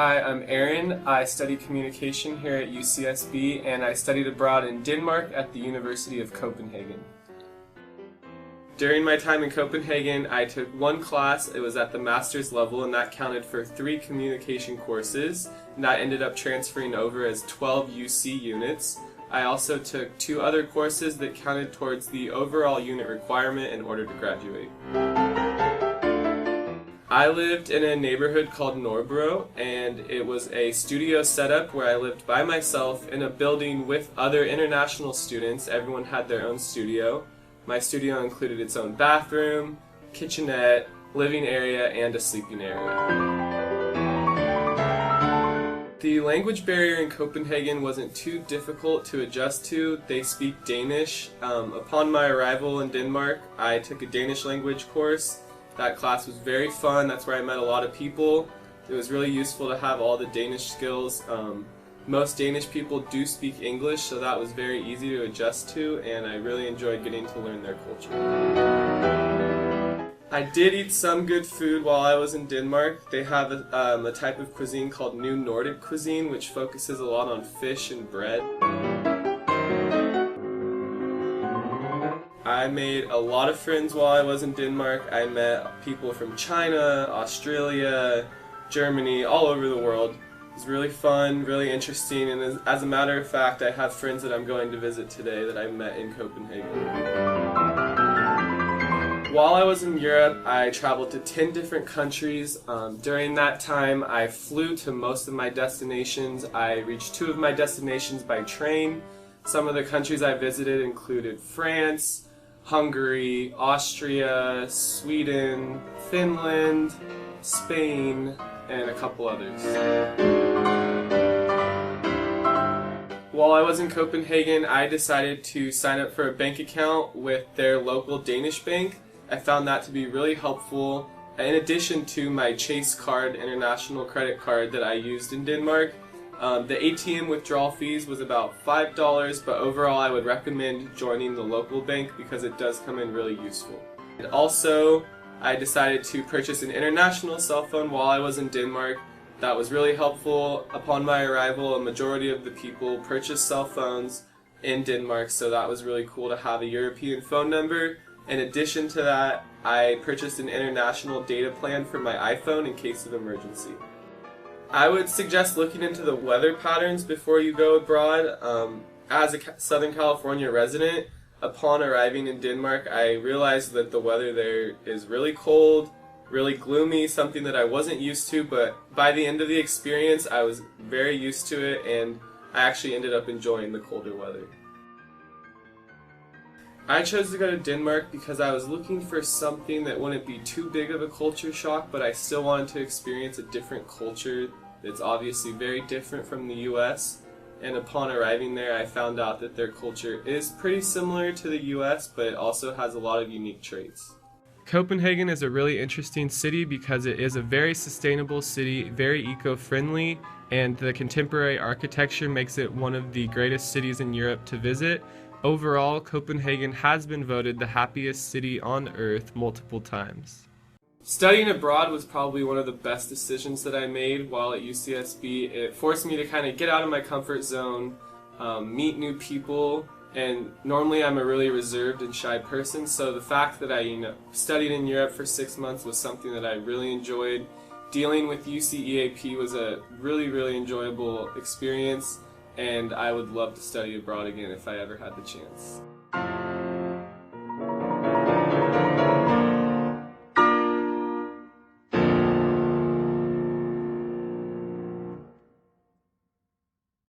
Hi, I'm Aaron. I study communication here at UCSB, and I studied abroad in Denmark at the University of Copenhagen. During my time in Copenhagen, I took one class. It was at the master's level, and that counted for 3 communication courses, and that ended up transferring over as 12 UC units. I also took 2 other courses that counted towards the overall unit requirement in order to graduate. I lived in a neighborhood called Norbro, and it was a studio setup where I lived by myself in a building with other international students. Everyone had their own studio. My studio included its own bathroom, kitchenette, living area, and a sleeping area. The language barrier in Copenhagen wasn't too difficult to adjust to. They speak Danish. Upon my arrival in Denmark, I took a Danish language course. That class was very fun. That's where I met a lot of people. It was really useful to have all the Danish skills. Most Danish people do speak English, so that was very easy to adjust to, and I really enjoyed getting to learn their culture. I did eat some good food while I was in Denmark. They have a type of cuisine called New Nordic cuisine, which focuses a lot on fish and bread. I made a lot of friends while I was in Denmark. I met people from China, Australia, Germany, all over the world. It was really fun, really interesting, and as a matter of fact, I have friends that I'm going to visit today that I met in Copenhagen. While I was in Europe, I traveled to 10 different countries. During that time, I flew to most of my destinations. I reached 2 of my destinations by train. Some of the countries I visited included France, Hungary, Austria, Sweden, Finland, Spain, and a couple others. While I was in Copenhagen, I decided to sign up for a bank account with their local Danish bank. I found that to be really helpful. In addition to my Chase card, international credit card that I used in Denmark, the ATM withdrawal fees was about $5, but overall I would recommend joining the local bank because it does come in really useful. And also, I decided to purchase an international cell phone while I was in Denmark. That was really helpful. Upon my arrival, a majority of the people purchased cell phones in Denmark, so that was really cool to have a European phone number. In addition to that, I purchased an international data plan for my iPhone in case of emergency. I would suggest looking into the weather patterns before you go abroad. As a Southern California resident, upon arriving in Denmark, I realized that the weather there is really cold, really gloomy, something that I wasn't used to, but by the end of the experience, I was very used to it, and I actually ended up enjoying the colder weather. I chose to go to Denmark because I was looking for something that wouldn't be too big of a culture shock, but I still wanted to experience a different culture that's obviously very different from the US. And upon arriving there, I found out that their culture is pretty similar to the US, but it also has a lot of unique traits. Copenhagen is a really interesting city because it is a very sustainable city, very eco-friendly, and the contemporary architecture makes it one of the greatest cities in Europe to visit. Overall, Copenhagen has been voted the happiest city on earth multiple times. Studying abroad was probably one of the best decisions that I made while at UCSB. It forced me to kind of get out of my comfort zone, meet new people, and normally I'm a really reserved and shy person, so the fact that I studied in Europe for 6 months was something that I really enjoyed. Dealing with UCEAP was a really, really enjoyable experience, and I would love to study abroad again if I ever had the chance.